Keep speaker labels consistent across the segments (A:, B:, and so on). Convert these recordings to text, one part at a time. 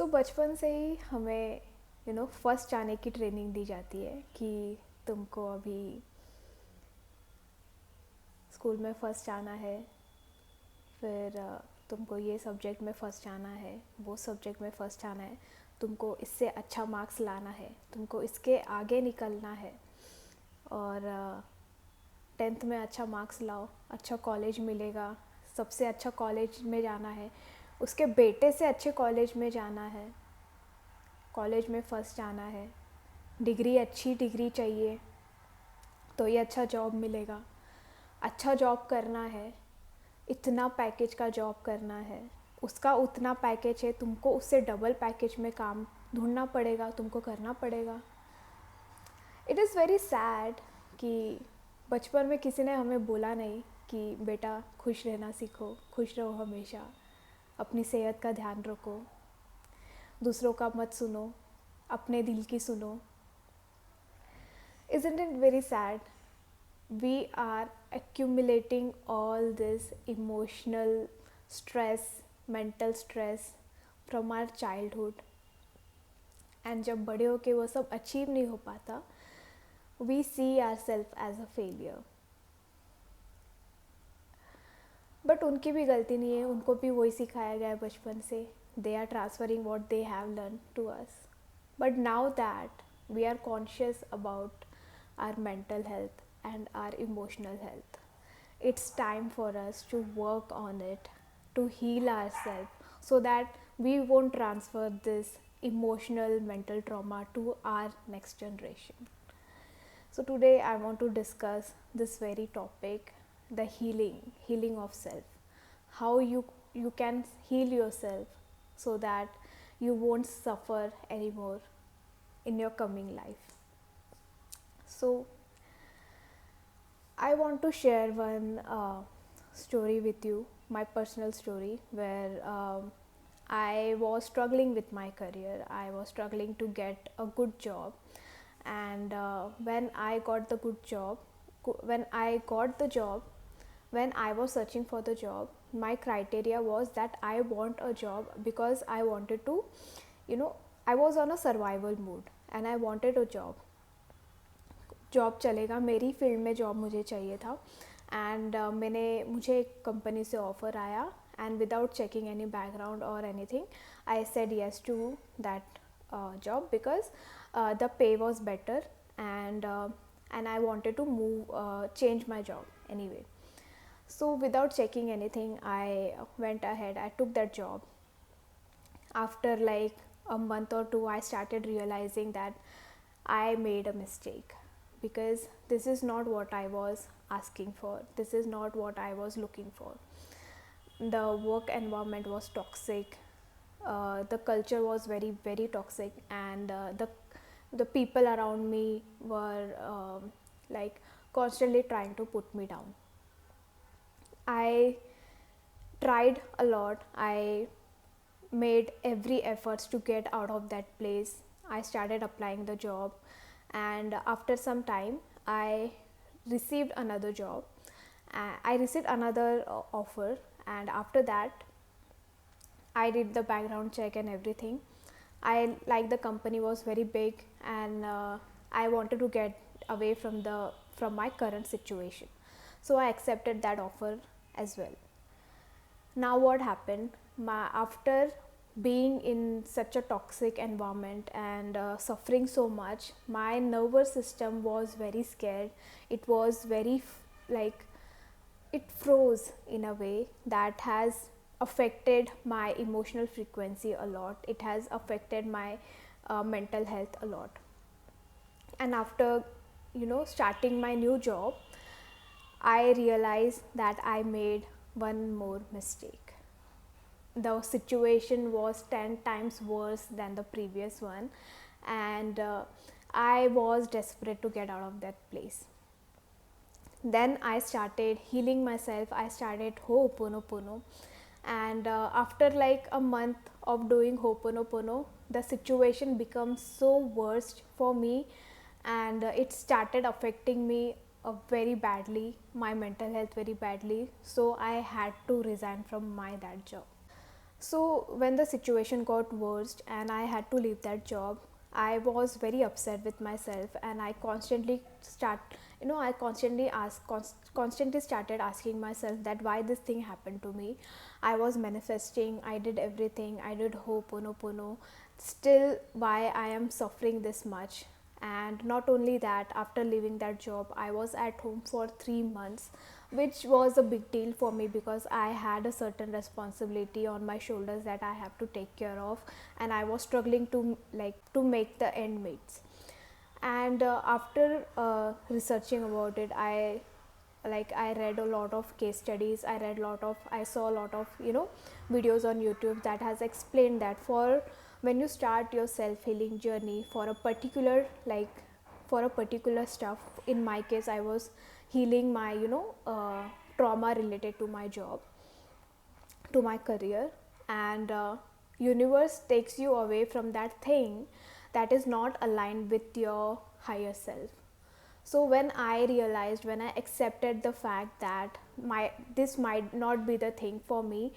A: बचपन से ही हमें फर्स्ट जाने की ट्रेनिंग दी जाती है कि तुमको अभी स्कूल में फ़र्स्ट आना है। फिर तुमको ये सब्जेक्ट में फ़र्स्ट आना है, वो सब्जेक्ट में फ़र्स्ट आना है, तुमको इससे अच्छा मार्क्स लाना है, तुमको इसके आगे निकलना है। और 10th में अच्छा मार्क्स लाओ, अच्छा कॉलेज मिलेगा, सबसे अच्छा कॉलेज में जाना है, उसके बेटे से अच्छे कॉलेज में जाना है, कॉलेज में फ़र्स्ट आना है, डिग्री अच्छी डिग्री चाहिए तो ये अच्छा जॉब मिलेगा, अच्छा जॉब करना है, इतना पैकेज का जॉब करना है, उसका उतना पैकेज है, तुमको उससे डबल पैकेज में काम ढूंढना पड़ेगा, तुमको करना पड़ेगा। इट इज़ वेरी सैड कि बचपन में किसी ने हमें बोला नहीं कि बेटा खुश रहना सीखो, खुश रहो हमेशा, अपनी सेहत का ध्यान रखो, दूसरों का मत सुनो, अपने दिल की सुनो। Isn't it very sad? We are accumulating all this emotional stress, mental stress from our childhood. And जब बड़े होके वो सब अचीव नहीं हो पाता, we see ourselves as a failure. But उनकी भी गलती नहीं है, उनको भी वही सिखाया गया है बचपन से. They are transferring what they have learned to us. But now that we are conscious about our mental health and our emotional health, it's time for us to work on it, to heal ourselves, so that we won't transfer this emotional mental trauma to our next generation. So today I want to discuss this very topic, the healing of self. How you can heal yourself so that you won't suffer anymore in your coming life. So I want to share one story with you, my personal story, where I was struggling with my career. I was struggling to get a good job, and when I got the good job, when I got the job, when I was searching for the job, my criteria was that I want a job because I wanted to, I was on a survival mood and I wanted a job. Job चलेगा, मेरी field में job मुझे चाहिए था. And मुझे एक company से offer आया, and without checking any background और anything I said yes to that job because the pay was better, and I wanted to change my job anyway. So without checking anything, I went ahead, I took that job. After like a month or two, I started realizing that I made a mistake, because this is not what I was asking for, this is not what I was looking for. The work environment was toxic, the culture was very very toxic, and the people around me were like constantly trying to put me down. I tried a lot, I made every efforts to get out of that place. I started applying the job, and after some time I received another job. I received another offer, and after that I did the background check and everything. I like the company was very big, and I wanted to get away from my current situation, so I accepted that offer as well. Now what happened, after being in such a toxic environment and suffering so much, my nervous system was very scared. It was very like it froze in a way that has affected my emotional frequency a lot. It has affected my mental health a lot. And after starting my new job, I realized that I made one more mistake. The situation was 10 times worse than the previous one, and I was desperate to get out of that place. Then I started healing myself, I started Ho'oponopono, and after like a month of doing Ho'oponopono, the situation becomes so worst for me, and it started affecting me very badly, my mental health very badly. So I had to resign from that job. So when the situation got worse and I had to leave that job, I was very upset with myself, and I constantly start you know I constantly constantly started asking myself that why this thing happened to me. I was manifesting, I did everything, I did ho'oponopono, still why I am suffering this much. And not only that, after leaving that job, I was at home for 3 months, which was a big deal for me because I had a certain responsibility on my shoulders that I have to take care of, and I was struggling to make the end meets. And after researching about it, I read a lot of case studies, I saw a lot of videos on YouTube that has explained that for when you start your self healing journey for a particular stuff. In my case, I was healing my trauma related to my job, to my career. And universe takes you away from that thing that is not aligned with your higher self. So when I realized, when I accepted the fact that my this might not be the thing for me,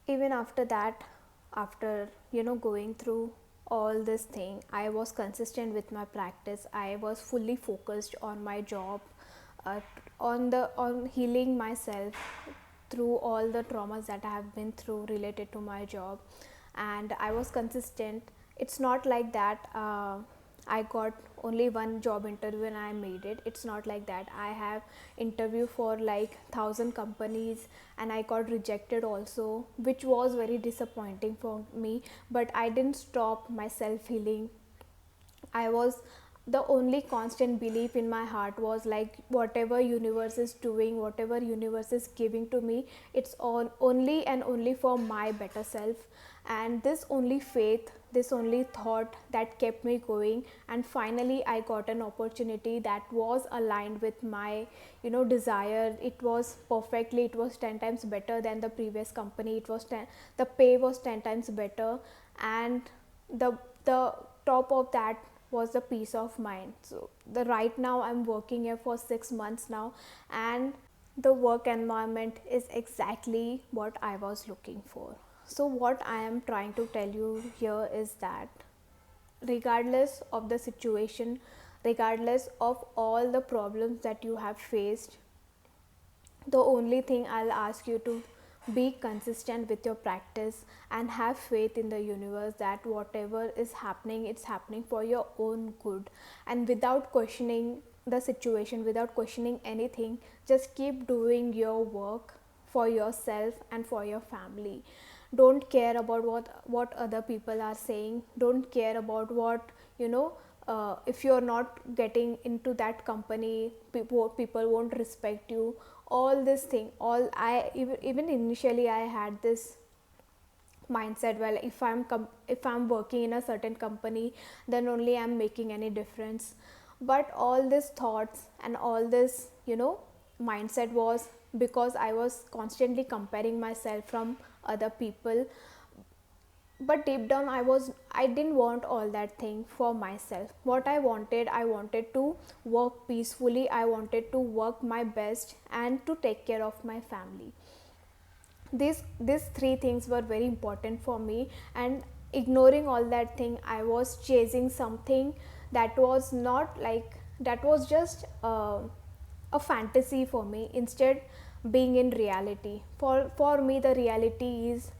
A: even after that, after going through all this thing, I was consistent with my practice, I was fully focused on my job, uh, on healing myself through all the traumas that I have been through related to my job. And I was consistent. It's not like that I got only one job interview and I made it. It's not like that. I have interview for like 1,000 companies and I got rejected also, which was very disappointing for me. But I didn't stop my self healing. I was the only constant belief in my heart was like, whatever universe is doing, whatever universe is giving to me, it's all only and only for my better self. And this only faith, this only thought that kept me going. And finally I got an opportunity that was aligned with my desire. It was perfectly, it was 10 times better than the previous company. The pay was 10 times better, and the top of that was the peace of mind. So the right now I'm working here for 6 months now, and the work environment is exactly what I was looking for. So what I am trying to tell you here is that regardless of the situation, regardless of all the problems that you have faced, the only thing I'll ask you to be consistent with your practice and have faith in the universe that whatever is happening, it's happening for your own good. And without questioning the situation, without questioning anything, just keep doing your work for yourself and for your family. Don't care about what other people are saying. Don't care about what if you're not getting into that company, people won't respect you. All this thing, all I even initially I had this mindset, well, if I'm working in a certain company, then only I'm making any difference. But all these thoughts and all this mindset was because I was constantly comparing myself from other people. But deep down I didn't want all that thing for myself. What I wanted to work peacefully, I wanted to work my best and to take care of my family. These three things were very important for me, and ignoring all that thing, I was chasing something that was not like, that was just a fantasy for me, instead being in reality. For me, the reality is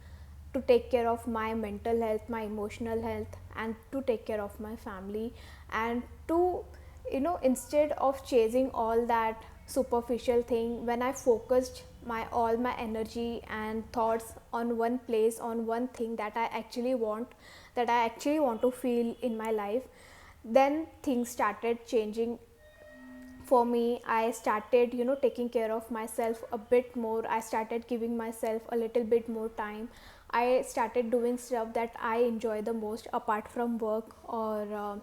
A: to take care of my mental health, my emotional health, and to take care of my family. And to instead of chasing all that superficial thing, when I focused my all my energy and thoughts on one place, on one thing that I actually want, to feel in my life, then things started changing for me. I started taking care of myself a bit more. I started giving myself a little bit more time. I started doing stuff that I enjoy the most apart from work, or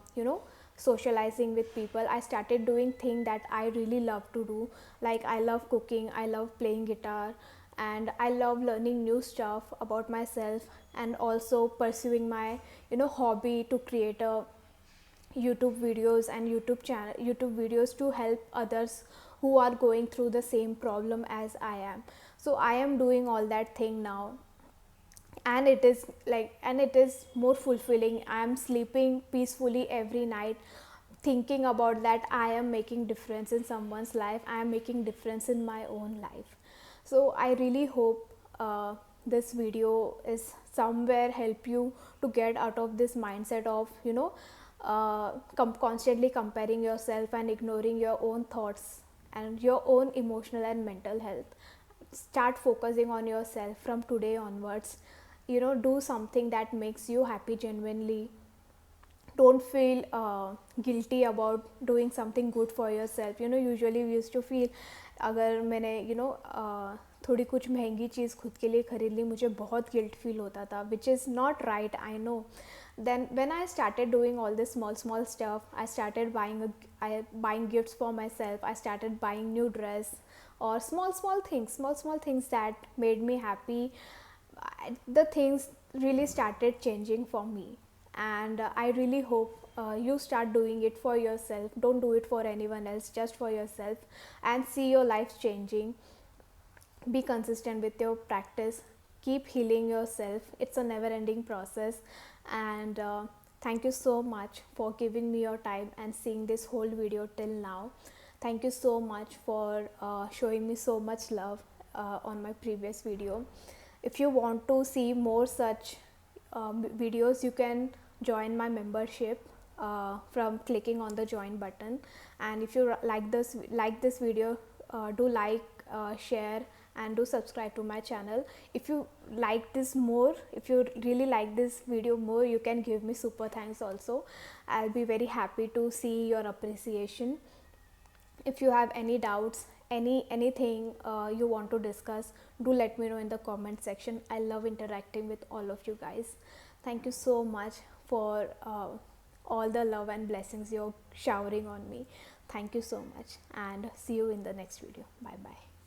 A: socializing with people. I started doing things that I really love to do, like I love cooking, I love playing guitar, and I love learning new stuff about myself, and also pursuing my hobby to create a YouTube videos and YouTube videos to help others who are going through the same problem as I am. So I am doing all that thing now, and it is like, and it is more fulfilling. I am sleeping peacefully every night thinking about that I am making difference in someone's life, I am making difference in my own life. So I really hope this video is somewhere help you to get out of this mindset of, constantly comparing yourself and ignoring your own thoughts and your own emotional and mental health. Start focusing on yourself from today onwards. Do something that makes you happy genuinely. Don't feel guilty about doing something good for yourself. Usually we used to feel, अगर मैंने थोड़ी कुछ महंगी चीज़ खुद के लिए खरीद ली, मुझे बहुत गिल्ट फील होता था, which is not right, I know. Then when I started doing all this small stuff, I started buying gifts for myself. I started buying new dress or small things that made me happy. The things really started changing for me, and I really hope you start doing it for yourself. Don't do it for anyone else, just for yourself, and see your life changing. Be consistent with your practice. Keep healing yourself. It's a never ending process. And thank you so much for giving me your time and seeing this whole video till now. Thank you so much for showing me so much love on my previous video. If you want to see more such videos, you can join my membership from clicking on the join button. And if you like this video, do like, share, and do subscribe to my channel. If you like this more, if you really like this video more, you can give me super thanks also. I'll be very happy to see your appreciation. If you have any doubts, anything you want to discuss, do let me know in the comment section. I love interacting with all of you guys. Thank you so much for all the love and blessings you're showering on me. Thank you so much, and see you in the next video. Bye bye.